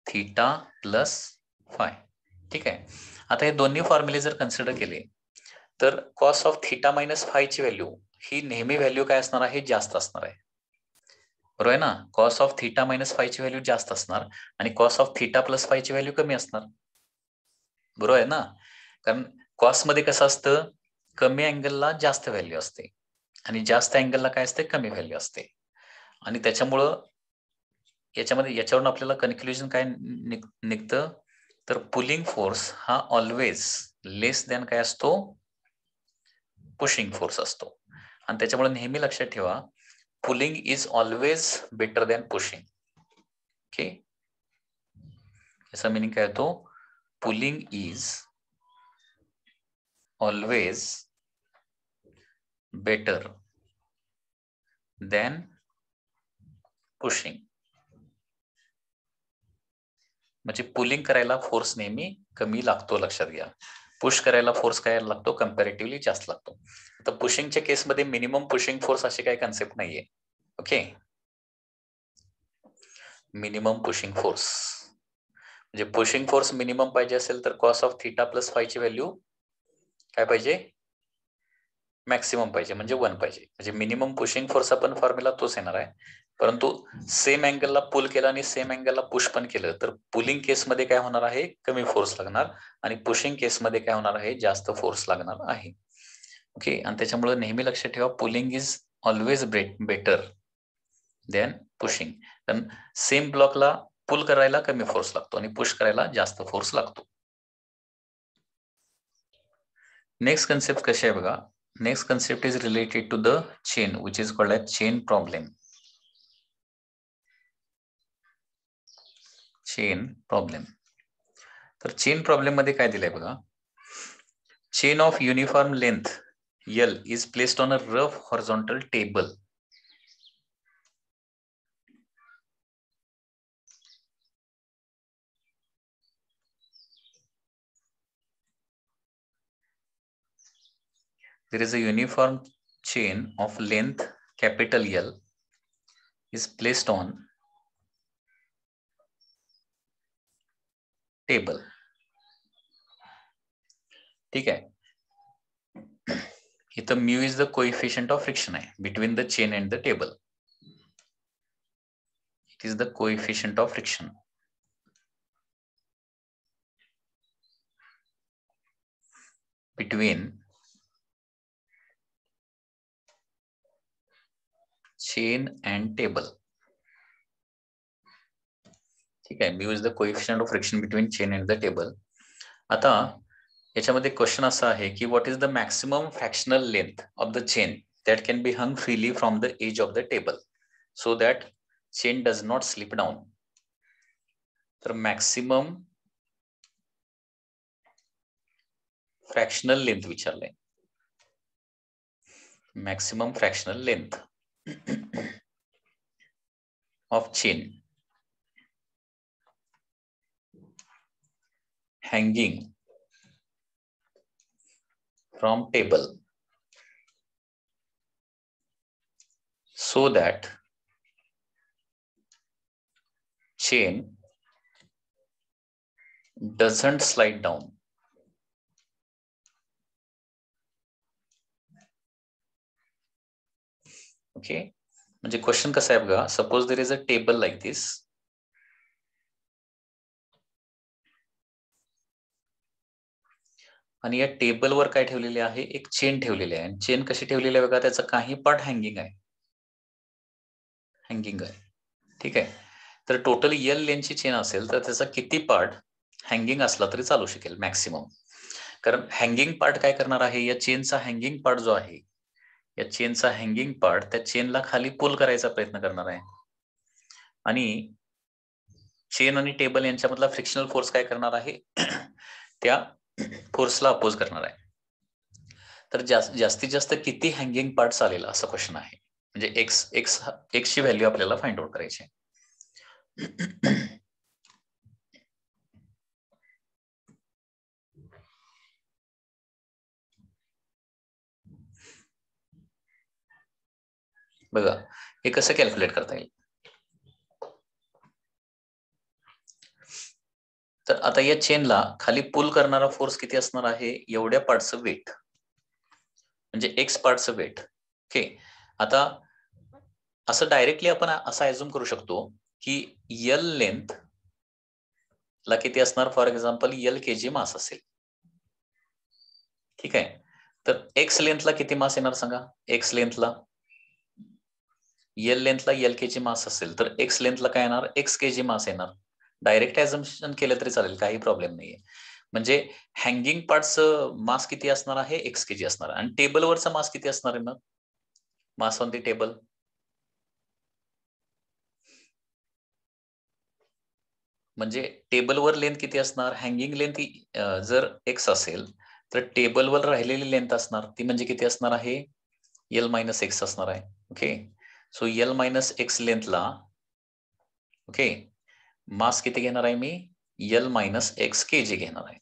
theta plus phi. ठीक आहे. आता हे दोन्ही फॉर्म्युले जर कन्सिडर केले तर कॉस ऑफ थिटा मायनस फायची व्हॅल्यू ही नेहमी व्हॅल्यू काय असणार आहे, जास्त असणार आहे, बरोबर आहे ना. कॉस ऑफ थिटा मायनस फायची व्हॅल्यू जास्त असणार आणि कॉस ऑफ थिटा प्लस फायची व्हॅल्यू कमी असणार, बरोबर आहे ना. कारण कॉस मध्ये कसं असतं, कमी अँगलला जास्त व्हॅल्यू असते आणि जास्त अँगलला काय असते, कमी व्हॅल्यू असते. आणि त्याच्यामुळं याच्यावरून आपल्याला कन्क्ल्युजन काय निघतं, तर पुलिंग फोर्स हा ऑलवेज लेस दॅन काय असतो, पुशिंग फोर्स असतो. आणि त्याच्यामुळे नेहमी लक्षात ठेवा, pulling is always better than pushing. Okay. याचा मिनिंग काय होतो, pulling is always better than pushing. म्हणजे पुलिंग करायला फोर्स नेहमी कमी लागतो, लक्षात घ्या. पुश करायला फोर्स काय लागतो, कम्पॅरेटिव्हली जास्त लागतो. तर पुशिंगच्या केसमध्ये मिनिमम पुशिंग फोर्स अशी काही कन्सेप्ट नाहीये. ओके. मिनिमम पुशिंग फोर्स म्हणजे पुशिंग फोर्स मिनिमम पाहिजे असेल तर कॉस ऑफ थिटा प्लस फायची व्हॅल्यू काय पाहिजे, मॅक्सिमम पाहिजे, म्हणजे 1 पाहिजे. म्हणजे मिनिमम पुशिंग फोर्सचा पण फॉर्म्युला तोच येणार आहे. परंतु सेम अँगलला पुल केलं आणि सेम अँगलला पुश पण केलं तर पुलिंग केसमध्ये काय होणार आहे, कमी फोर्स लागणार आणि पुशिंग केसमध्ये काय होणार आहे, जास्त फोर्स लागणार आहे. ओके. आणि त्याच्यामुळे नेहमी लक्षात ठेवा, pulling is always better than pushing. कारण सेम ब्लॉकला पुल करायला कमी फोर्स लागतो आणि पुश करायला जास्त फोर्स लागतो. नेक्स्ट कन्सेप्ट कशी आहे बघा. Next concept is related to the chain which is called as chain problem. Chain problem. तर चेन प्रॉब्लेम मध्ये काय दिलंय बघा, chain of uniform length L is placed on a rough horizontal table. there is a uniform chain of length capital L is placed on table. ठीक आहे. इथं mu is the coefficient of friction आहे between the chain and the table. It is the coefficient of friction between chain and table. ठीक आहे. Mu is the coefficient of friction between chain and the table. आता याच्यामध्ये question असा आहे की what is the maximum fractional length of the chain that can be hung freely from the edge of the table so that chain does not slip down. तर maximum fractional length विचारलंय. Maximum fractional length of chain hanging from table so that chain doesn't slide down. Okay, म्हणजे question कसा आहे बघा. Suppose there is a table like this. आणि या टेबलवर काय ठेवलेले आहे, एक चेन ठेवलेली आहे. आणि चेन कशी ठेवलेली आहे बघा, त्याचा काही पार्ट हँगिंग आहे. हँगिंग आहे. ठीक आहे. तर टोटल एल लेनची चेन असेल तर त्याचा किती पार्ट हँगिंग असला तरी चालू शकेल मॅक्सिमम. कारण हँगिंग पार्ट काय करणार आहे, या चेनचा हँगिंग पार्ट जो आहे, या चेनचा हँगिंग पार्ट त्या चेनला खाली पुल करायचा प्रयत्न करणार आहे. आणि चेन आणि टेबल यांच्यामधला फ्रिक्शनल फोर्स काय करणार आहे, त्या फोर्सला अपोज करणार आहे. तर जास्तीत जास्त किती हँगिंग पार्ट आलेल असा क्वेश्चन आहे. म्हणजे एक्स ची व्हॅल्यू आपल्याला फाइंड आउट करायची आहे. बघा हे कसं कॅल्क्युलेट करता येईल. तर आता या चेनला खाली पुल करणारा फोर्स किती असणार आहे, एवढ्या पार्टचं वेट म्हणजे एक्स पार्टचं वेट. ओके. आता असं डायरेक्टली आपण असं अझ्युम करू शकतो की यल लेंथ ला किती असणार, फॉर एक्झाम्पल यल केजी मास असेल. ठीक आहे. तर एक्स लेंथला किती मास येणार सांगा. एक्स लेंथला यल लेंथला यल केजी मास असेल तर एक्स लेंथला काय येणार, एक्स केजी मास येणार. डायरेक्ट ॲझम्पशन केलं तरी चालेल, काही प्रॉब्लेम नाहीये. म्हणजे हँगिंग पार्टचं मास किती असणार आहे, एक्स केजी असणार. आणि टेबलवरचा मास किती असणार आहे मग, मास ऑन दी टेबल. म्हणजे टेबलवर लेंथ किती असणार, हँगिंग लेंथ जर एक्स असेल तर टेबलवर राहिलेली लेंथ असणार ती म्हणजे किती असणार आहे, एल मायनस एक्स असणार आहे. Okay. So L minus X लेंथला ओके मास किती घेणार आहे मी, एल मायनस एक्स केजी घेणार आहे.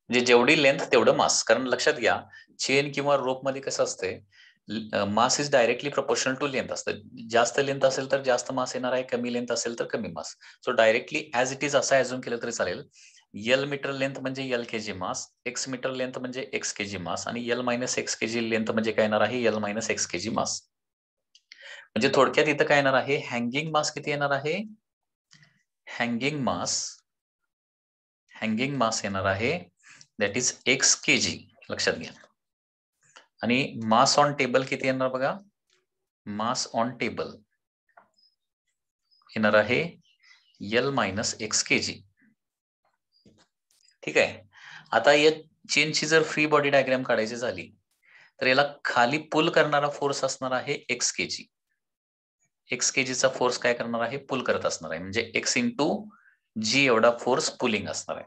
म्हणजे जेवढी लेंथ तेवढं मास. कारण लक्षात घ्या चेन किंवा रोप मध्ये कसं असतंय, mass is directly proportional to length असतं. जास्त लेंथ असेल तर जास्त मास येणार आहे, कमी लेंथ असेल तर कमी mass. So directly as it is असं ऍझ्युम केलं तरी चालेल. एल मीटर लेंथ म्हणजे L KG mass, X metre length म्हणजे एक्स केजी मास, आणि L minus X KG length म्हणजे काय येणार आहे, L minus X KG mass. म्हणजे थोडक्यात इथं काय येणार आहे, हँगिंग मास किती येणार आहे, हँगिंग मास येणार आहे दॅट इज एक्स केजी. लक्षात घ्या. आणि मास ऑन टेबल किती येणार बघा, मास ऑन टेबल येणार आहे एल मायनस एक्स केजी. ठीक आहे. आता या चेनची जर फ्री बॉडी डायग्राम काढायची झाली तर याला खाली पुल करणारा फोर्स असणार आहे एक्स केजी. एक्स केजीचा फोर्स काय करणार आहे, पुल करत असणार आहे. म्हणजे एक्स इंटू जी एवढा फोर्स पुलिंग असणार आहे.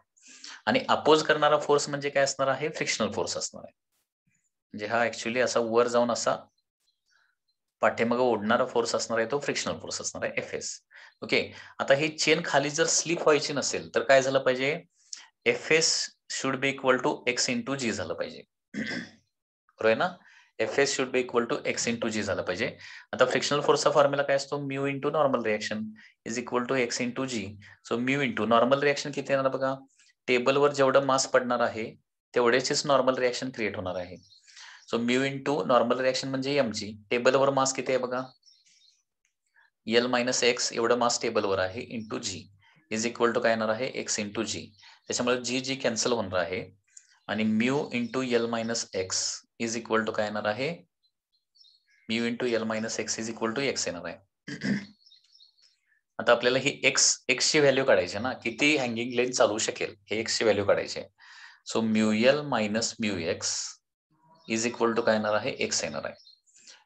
आणि अपोज करणारा फोर्स म्हणजे काय असणार आहे, फ्रिक्शनल फोर्स असणार आहे. म्हणजे हा ऍक्च्युअली असा वर जाऊन असा पाठीमागे ओढणारा फोर्स असणार आहे, तो फ्रिक्शनल फोर्स असणार आहे, एफ एस. ओके. आता ही चेन खाली जर स्लिप व्हायची नसेल तर काय झालं पाहिजे, F S should be equal to X into G झालं पाहिजे. बरोबर आहे ना. Fs should be equal to X into G झालं पाहिजे. आता फ्रिक्शनल फोर्सचा फॉर्म्युला काय असतो, mu into normal reaction is equal to X into G. So mu into normal reaction किती येणार बघा, टेबलवर जेवढं मास पडणार आहे तेवढेच नॉर्मल रिएक्शन क्रिएट होणार आहे. So mu into normal reaction म्हणजे एमजी. टेबलवर मास किती आहे बघा, एल मायनस एक्स एवढं मास टेबलवर आहे into G is equal to काय येणार आहे, एक्स इंटू जी. त्याच्यामुळे जी जी कॅन्सल होणार आहे आणि mu into L minus X is equal to काय येणार आहे, mu into L minus X is equal to X येणार आहे. आता आपल्याला ही एक्स ची व्हॅल्यू काढायची ना, किती हँगिंग लेंथ चालू शकेल हे एक्स ची व्हॅल्यू काढायची आहे. So mu L minus mu X is equal to काय येणार आहे, एक्स येणार आहे.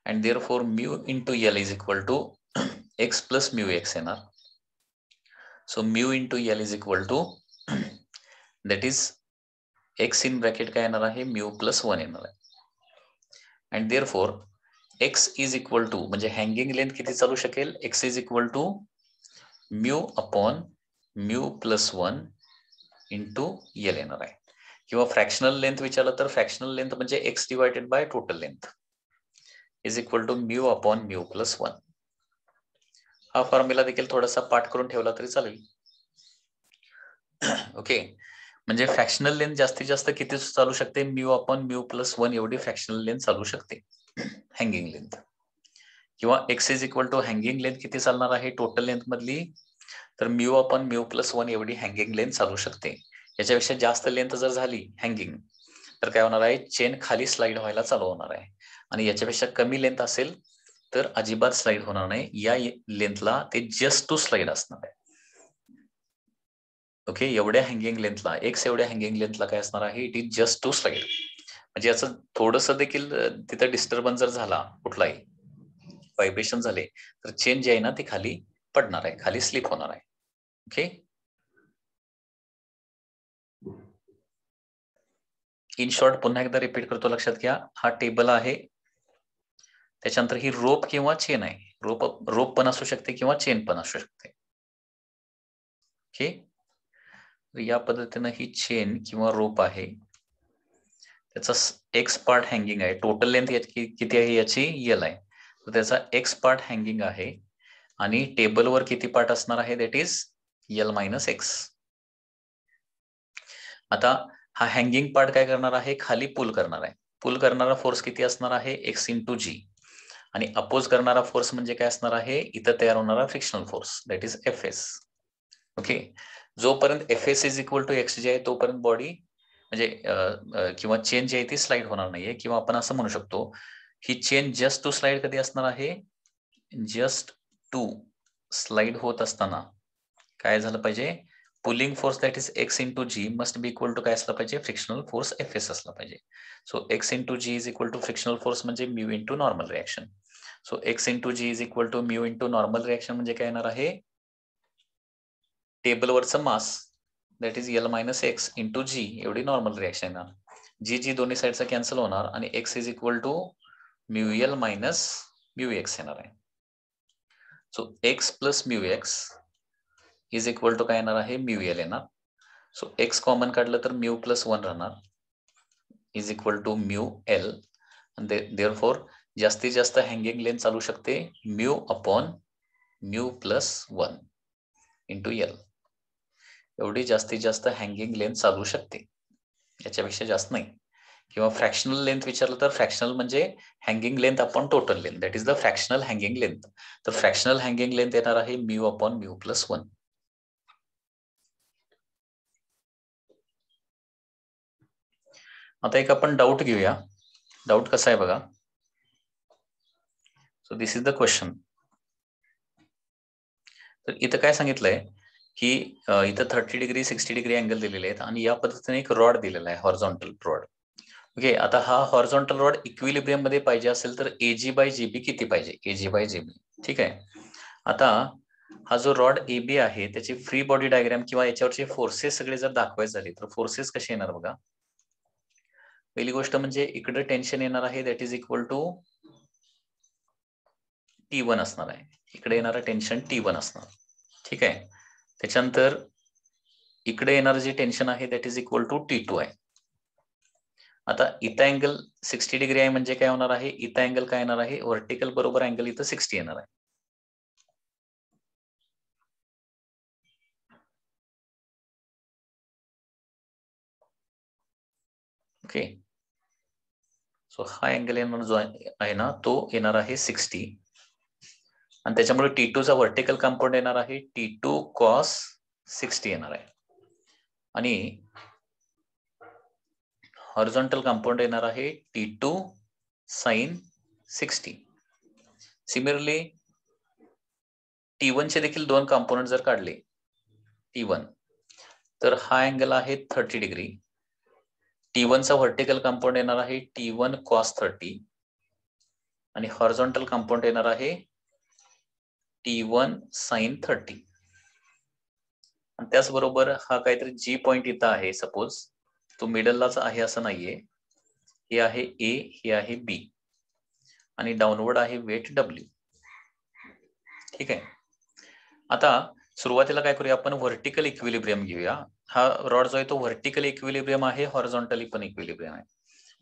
And therefore mu into L is equal to X plus mu X येणार. So mu into L is equal to that is X in bracket काय येणार आहे, mu plus 1 येणार आहे. And therefore X is equal to म्हणजे hanging length किती चालू शकेल, X is equal to mu upon mu plus 1 into L येणार आहे. किंवा फ्रॅक्शनल लेंथ विचारलं तर फ्रॅक्शनल लेंथ म्हणजे X divided by total length is equal to mu upon mu plus 1. हा फॉर्म्युला देखील थोडासा पाठ करून ठेवला तरी चालेल. ओके, म्हणजे फ्रॅक्शनल लेंथ जास्तीत जास्त किती चालू शकते, म्यू अपॉन म्यू प्लस 1 एवढी फ्रॅक्शनल लेंथ चालू शकते हँगिंग लेंथ. किंवा X is equal to hanging length किती चालणार आहे टोटल लेंथ मधली, तर म्यू अपॉन म्यू प्लस 1 एवढी हँगिंग लेंथ चालू शकते. याच्यापेक्षा जास्त लेंथ जर झाली हँगिंग तर काय होणार आहे, चेन खाली स्लाइड व्हायला चालू होणार आहे. आणि याच्यापेक्षा कमी लेंथ असेल तर अजिबात स्लाइड होणार नाही. या लेंथला ते जस्ट टू स्लाइड असणार आहे. ओके, एवढ्या हँगिंग लेंथला, एक्स एवढ्या हँगिंग लेंथला काय असणार आहे, it is just to slide. म्हणजे याचं थोडंसं देखील तिथं डिस्टर्बन्स जर झाला, कुठलाही व्हायब्रेशन झाले तर चेन जी आहे ना ती खाली पडणार आहे, खाली स्लिप होणार आहे. ओके, इन शॉर्ट पुन्हा एकदा रिपीट करतो, लक्षात घ्या. हा टेबल आहे, त्याच्यानंतर ही रोप किंवा चेन आहे. रोप पण असू शकते किंवा चेन पण असू शकते. ओके, या पद्धतीनं ही चेन किंवा रोप आहे, त्याचा एक्स पार्ट हँगिंग आहे. टोटल लेंथ किती आहे याची, एल आहे, तर त्याचा एक्स पार्ट हँगिंग आहे. आणि टेबलवर किती पार्ट असणार आहे, that is L minus x. आता हा हँगिंग पार्ट काय करणार आहे, खाली पुल करणार आहे. पुल करणारा फोर्स किती असणार आहे, एक्स इंटू जी. आणि अपोज करणारा फोर्स म्हणजे काय असणार आहे, इथं तयार होणारा frictional force, that is F S. Okay, जोपर्यंत F S is equal to X जे आहे तोपर्यंत बॉडी म्हणजे किंवा चेन जी आहे ती स्लाइड होणार नाहीये. किंवा आपण असं म्हणू शकतो ही चेन जस्ट टू स्लाइड कधी असणार आहे, जस्ट टू स्लाइड होत असताना काय झालं पाहिजे, pulling force that is X into G must be equal to काय असलं पाहिजे, फ्रिक्शनल फोर्स एफ एस असला पाहिजे. So X into G is equal to frictional force म्हणजे mu into normal reaction. So X into G is equal to mu into normal reaction म्हणजे काय येणार आहे, टेबलवरचं mass that is L minus X into G एवढी normal reaction येणार. जी जी दोन्ही साईडचा कॅन्सल होणार आणि X is equal to mu L minus mu X येणार आहे. So X plus mu X is equal to काय येणार आहे, म्यू एल येणार. सो एक्स कॉमन काढलं तर म्यू प्लस 1 राहणार is equal to mu L. Therefore जास्तीत जास्त हँगिंग लेंथ चालू शकते mu upon mu plus 1 into L. एवढी जास्तीत जास्त हँगिंग लेंथ चालू शकते, याच्यापेक्षा जास्त नाही. किंवा फ्रॅक्शनल लेंथ विचारलं तर फ्रॅक्शनल म्हणजे hanging length upon total length, that is the fractional hanging length. तर फ्रॅक्शनल हँगिंग लेंथ येणार आहे म्यू अपॉन म्यू प्लस 1. आता एक आपण डाऊट घेऊया. डाऊट कसा आहे बघा. So this is the question. तर इथं काय सांगितलंय की इथं 30 डिग्री 60 डिग्री अँगल दिलेले आहेत आणि या पद्धतीने एक रॉड दिलेला आहे, हॉरिझॉन्टल रॉड. ओके, आता हा हॉरिझॉन्टल रॉड इक्विलिब्रियम मध्ये पाहिजे असेल तर एजी बाय जीबी किती पाहिजे, एजी बाय जीबी. ठीक आहे, आता हा जो रॉड एबी आहे त्याची फ्री बॉडी डायग्राम किंवा याच्यावरचे फोर्सेस सगळे जर दाखवायचे झाले तर फोर्सेस कसे येणार बघा. पहिली गोष्ट म्हणजे इकडे टेन्शन येणार आहे that is equal to T1 असणार आहे. इकडे येणारं टेन्शन T1 असणार. ठीक आहे, त्याच्यानंतर इकडे येणार जे टेन्शन आहे that is equal to T2 आहे. आता इथं अँगल 60 डिग्री आहे म्हणजे काय होणार आहे, इथं अँगल काय येणार आहे, व्हर्टिकल बरोबर अँगल इथं 60 येणार आहे. ओके, सो हा अँगल येणार जो आहे ना तो येणार आहे 60 आणि त्याच्यामुळे T2 चा व्हर्टिकल कंपाऊंड येणार आहे T2 cos 60 येणार आहे आणि हॉरिझॉन्टल कंपाऊंड येणार आहे T2 sin 60. सिमिलरली T1 चे देखील दोन कंपोनंट जर काढले T1 तर हा अँगल आहे 30 डिग्री. T1 चा व्हर्टिकल कंपाऊंड येणार आहे T1 cos 30 आणि हॉरिझॉन्टल कंपाऊंड येणार आहे T1 sin 30. आणि त्याचबरोबर हा काहीतरी G पॉइंट इथं आहे, सपोज तो मिडललाच आहे असं नाहीये, हे आहे A, हे आहे B आणि डाऊनवर्ड आहे वेट W. ठीक आहे, आता सुरुवातीला काय करूया आपण, व्हर्टिकल इक्विलिब्रियम घेऊया. हा रॉड जो आहे तो व्हर्टिकल इक्विलिब्रियम आहे, हॉरिझॉन्टली पण इक्विलिब्रियम आहे.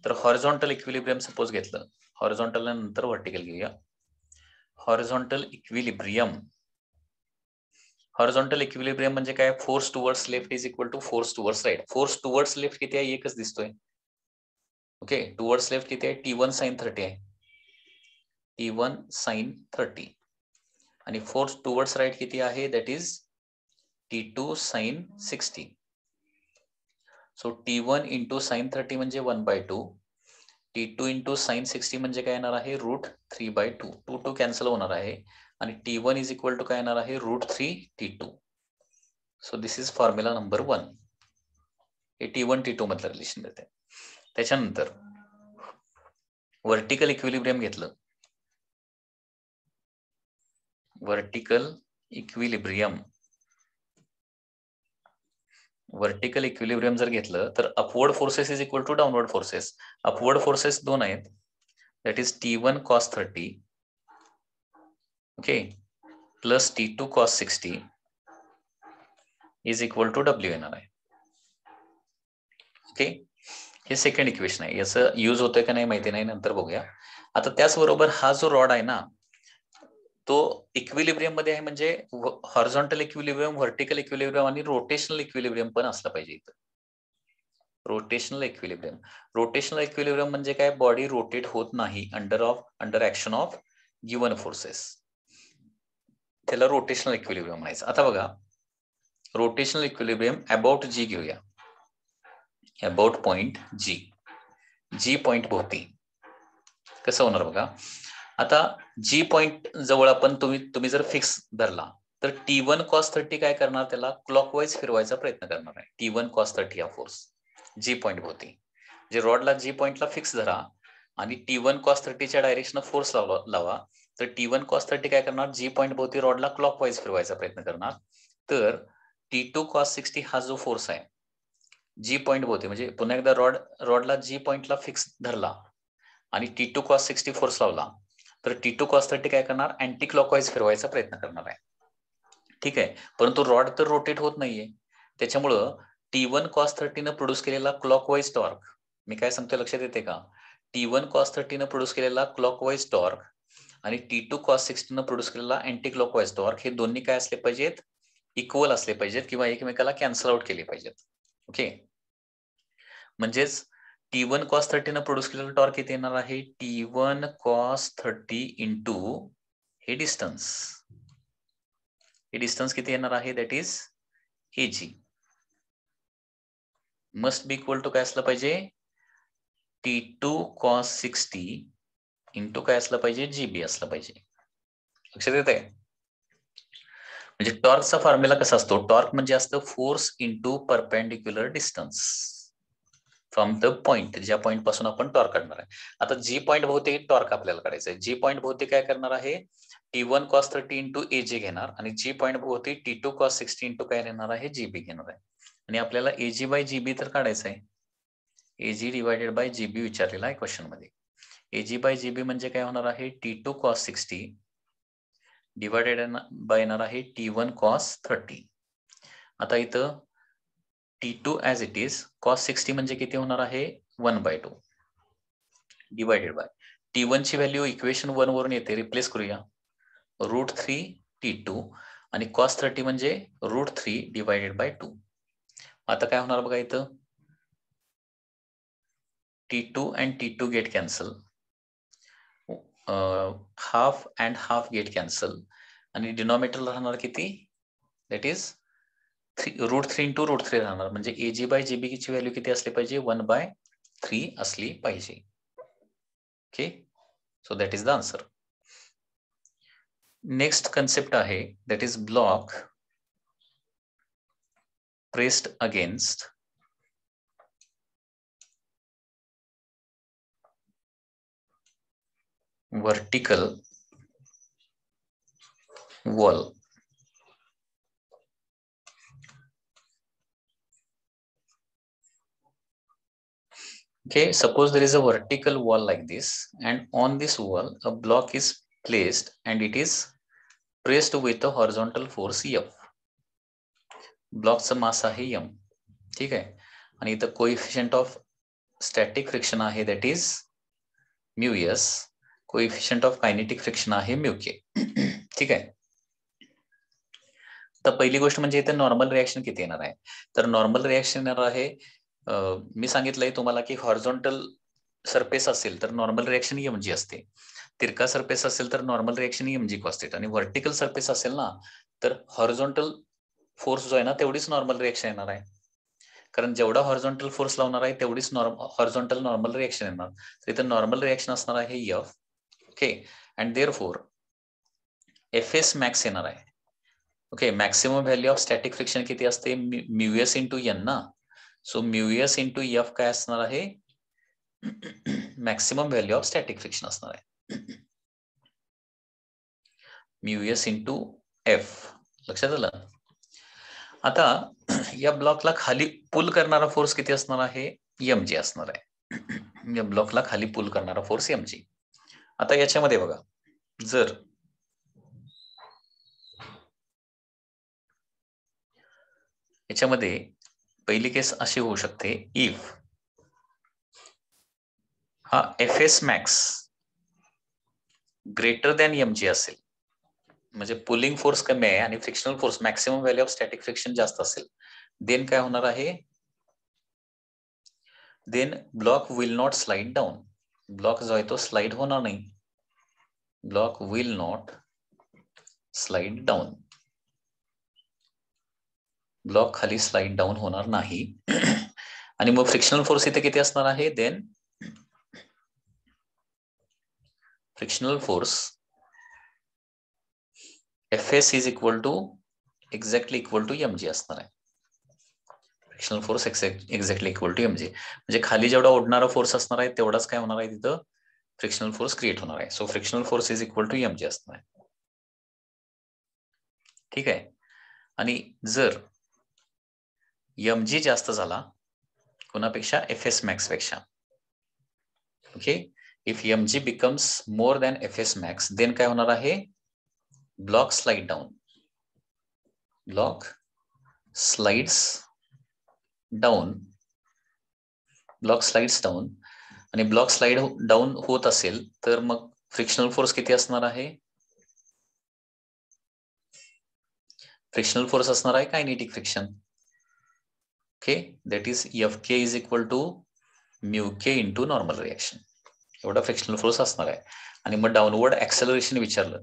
तर हॉरिझॉन्टल इक्विलिब्रियम सपोज घेतलं, हॉरिझॉन्टल नंतर व्हर्टिकल घेऊया. हॉरिझॉन्टल इक्विलिब्रियम, हॉरिझॉन्टल इक्विलिब्रियम म्हणजे काय, force towards left is equal to force towards right. Force towards left किती आहे, एकच दिसतोय. ओके, टुवर्ड्स लेफ्ट किती आहे, T1 sin 30 आहे, T1 sin 30 आणि फोर्स टुवर्ड्स राईट किती आहे, that is T2 sin 60. So T1 into sin 30 म्हणजे 1/2, T2 इंटू sin 60 म्हणजे काय येणार आहे, √3/2. 2 कॅन्सल होणार आहे आणि T1 इज इक्वल टू काय येणार आहे, √3 T2. So this is formula number 1. हे T1 T2 मधलं रिलेशन देते. त्याच्यानंतर व्हर्टिकल इक्विलिब्रियम घेतलं, व्हर्टिकल इक्विलिब्रियम जर घेतलं तर upward forces is equal to downward forces. Upward forces दोन आहेत, that is T1 cos 30 okay plus T2 cos 60 is equal to W येणार आहे. ओके, हे सेकंड इक्वेशन आहे, याचं यूज होतंय का नाही माहिती नाही, नंतर बघूया. आता त्याचबरोबर हा जो रॉड आहे ना तो इक्विलिब्रियम मध्ये आहे, म्हणजे हॉरिझॉन्टल इक्विलिब्रियम, व्हर्टिकल इक्विलिब्रियम आणि रोटेशनल इक्विलिब्रियम पण असलं पाहिजे इथं. रोटेशनल इक्विलिब्रियम म्हणजे काय, बॉडी रोटेट होत नाही under action of given forces, त्याला रोटेशनल इक्विलिब्रियम म्हणायचं. आता बघा, रोटेशनल इक्विलिब्रियम अबाउट जी घेऊया, अबाउट पॉइंट जी पॉइंट भोवती कसं होणार बघा. आता जी पॉइंट जवळ आपण तुम्ही जर फिक्स धरला तर T1 cos 30 काय करणार, त्याला क्लॉकवाईज फिरवायचा प्रयत्न करणार आहे. T1 cos 30 हा फोर्स जी पॉइंट भोवती, जे रॉडला जी पॉइंटला फिक्स धरा आणि T1 cos 30 च्या डायरेक्शन फोर्स लावा, तर T1 cos 30 काय करणार, जी पॉइंट भोवती रॉडला क्लॉकवाईज फिरवायचा प्रयत्न करणार. तर T2 cos 60 हा जो फोर्स आहे जी पॉइंट भोवती, म्हणजे पुन्हा एकदा रॉडला जी पॉइंटला फिक्स धरला आणि T2 cos 60 फोर्स लावला, तर T2 cos 30 काय करणार, अँटी क्लॉकवाईज फिरवायचा प्रयत्न करणार आहे. ठीक आहे, परंतु रॉड तर रोटेट होत नाहीये, त्याच्यामुळं T1 cos 30 न प्रोड्यूस केलेला क्लॉकवाईज टॉर्क, मी काय सांगतोय लक्षात येते का, T1 cos 30 न प्रोड्यूस केलेला क्लॉकवाईज टॉर्क आणि T2 cos 60 न प्रोड्यूस केलेला अँटी क्लॉकवाईज टॉर्क, हे दोन्ही काय असले पाहिजेत, इक्वल असले पाहिजेत किंवा एकमेकाला कॅन्सल आउट केले पाहिजेत. ओके, म्हणजेच T1 cos 30 न प्रोड्यूस केलेला टॉर्क किती येणार आहे, T1 cos 30 इंटू हे डिस्टन्स किती येणार आहे, that is AG must be equal to काय असलं पाहिजे, T2 cos 60 इंटू काय असलं पाहिजे, GB असलं पाहिजे. लक्षात येत आहे, म्हणजे टॉर्कचा फॉर्म्युला कसा असतो, टॉर्क म्हणजे असतं force into perpendicular distance from the point, ज्या पॉइंट पासून आपण टॉर्क काढणार आहे. आता जी पॉइंट भोवती टॉर्क आपल्याला काढायचं आहे, जी पॉइंट भोवती काय करणार आहे, T1 cos 30 इंटू AG घेणार आणि जी पॉइंट भोवती T2 cos 60 इंटू काय घेणार आहे, GB घेणार आहे. आणि आपल्याला AG बाय GB तर काढायचं आहे, AG डिवायडेड बाय GB विचारलेला आहे क्वेश्चन मध्ये. AG बाय GB म्हणजे काय होणार आहे, T2 cos 60 डिवायडेड बाय येणार आहे T1 cos 30. आता इथं T2 as it is cos 60 म्हणजे किती होणार आहे 1/2 डिवायडेड बाय T1 ची व्हॅल्यू इक्वेशन 1 वरून येते रिप्लेस करूया √3 T2 आणि cos 30 म्हणजे √3 डिवायडेड बाय 2. आता काय होणार बघा इथं T2 and T2 get cancel. Half and half get cancel आणि डिनॉमिनेटरला राहणार किती दॅट इज √3 इंटू √3 राहणार म्हणजे AG बाय JB ची व्हॅल्यू किती असली पाहिजे 1/3 असली पाहिजे. Okay so that is the answer. Next concept आहे that is block pressed against vertical wall. Okay, suppose there is a vertical wall like this and on this wall a block is placed and it is pressed with a horizontal force F. ब्लॉकचा मास आहे m. ठीक आहे आणि इथं coefficient of static friction आहे that is μs. Coefficient of kinetic friction आहे μk. ठीक आहे. तर पहिली गोष्ट म्हणजे इथे नॉर्मल रिएक्शन किती येणार आहे तर नॉर्मल रिएक्शन येणार आहे मी सांगितलंय तुम्हाला की हॉरिझॉन्टल सरफेस असेल तर नॉर्मल रिएक्शन mg असते तिरका सरफेस असेल तर नॉर्मल रिएक्शन mg cos θ आणि व्हर्टिकल सरफेस असेल ना तर हॉरिझॉन्टल फोर्स जो आहे ना तेवढीच नॉर्मल रिएक्शन येणार आहे कारण जेवढा हॉरिझॉन्टल फोर्स लावणार आहे तेवढीच हॉरिझॉन्टल नॉर्मल रिएक्शन येणार तर इथे नॉर्मल रिएक्शन असणार आहे F. Okay and therefore Fs max येणार आहे. Okay maximum value of static friction किती असते μs इंटू n ना सो μs इंटू F काय असणार आहे maximum value of static friction असणार आहे μs इंटू F. लक्षात आलं. आता या ब्लॉकला खाली पुल करणारा फोर्स किती असणार आहे mg असणार आहे या ब्लॉकला खाली पुल करणारा फोर्स mg. आता याच्यामध्ये बघा जर याच्यामध्ये पहिली केस अशी होऊ शकते इफ हा Fs max greater than mg असेल म्हणजे पुलिंग फोर्स कमी आहे आणि frictional force maximum value of static friction जास्त असेल देन काय होणार आहे then block will not slide down. Block जो आहे तो स्लाइड होणार नाही. Block will not slide down. Block खाली स्लाइड डाऊन होणार नाही आणि मग फ्रिक्शनल फोर्स इथे किती असणार आहे then frictional force Fs is equal to exactly equal to mg असणार आहे. Frictional force exactly equal to mg म्हणजे खाली जेवढा ओढणारा फोर्स असणार आहे तेवढाच काय होणार आहे तिथं फ्रिक्शनल फोर्स क्रिएट होणार आहे. So frictional force is equal to mg असणार आहे. ठीक आहे आणि जर mg जास्त झाला कोणापेक्षा Fs मॅक्स पेक्षा okay if mg becomes more than Fs max then काय होणार आहे block slide down. Block slides down. Block slides down आणि ब्लॉक स्लाइड डाऊन होत असेल तर मग फ्रिक्शनल फोर्स किती असणार आहे फ्रिक्शनल फोर्स असणार आहे kinetic friction. Okay that is Fk is equal to μk into normal reaction एवढा फ्रिक्शनल फोर्स असणार आहे आणि मग डाऊनवर्ड ऍक्सेलरेशन विचारलं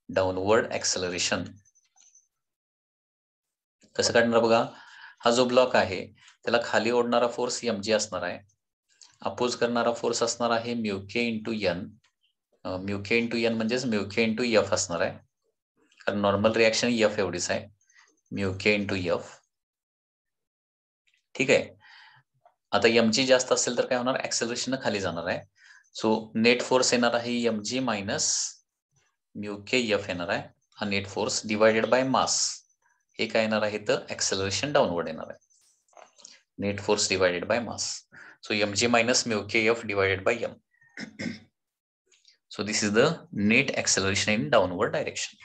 डाऊनवर्ड ऍक्सेलरेशन कसं काढणार बघा हा जो ब्लॉक आहे त्याला खाली ओढणारा फोर्स mg असणार आहे अपोज करणारा फोर्स असणार आहे μk into n μk into n म्हणजेच μk इंटू F असणार आहे कारण नॉर्मल रिएक्शन F एवढीच आहे μk इंटू F. ठीक आहे आता mg जास्त असेल तर काय होणार ऍक्सेलरेशन खाली जाणार आहे सो नेट फोर्स येणार आहे mg मायनस μk F येणार आहे हा net force divided by mass हे काय येणार आहे तर ऍक्सेलरेशन डाऊनवर्ड येणार आहे net force divided by mass so mg minus μk F divided by m. So this is the net acceleration in downward direction.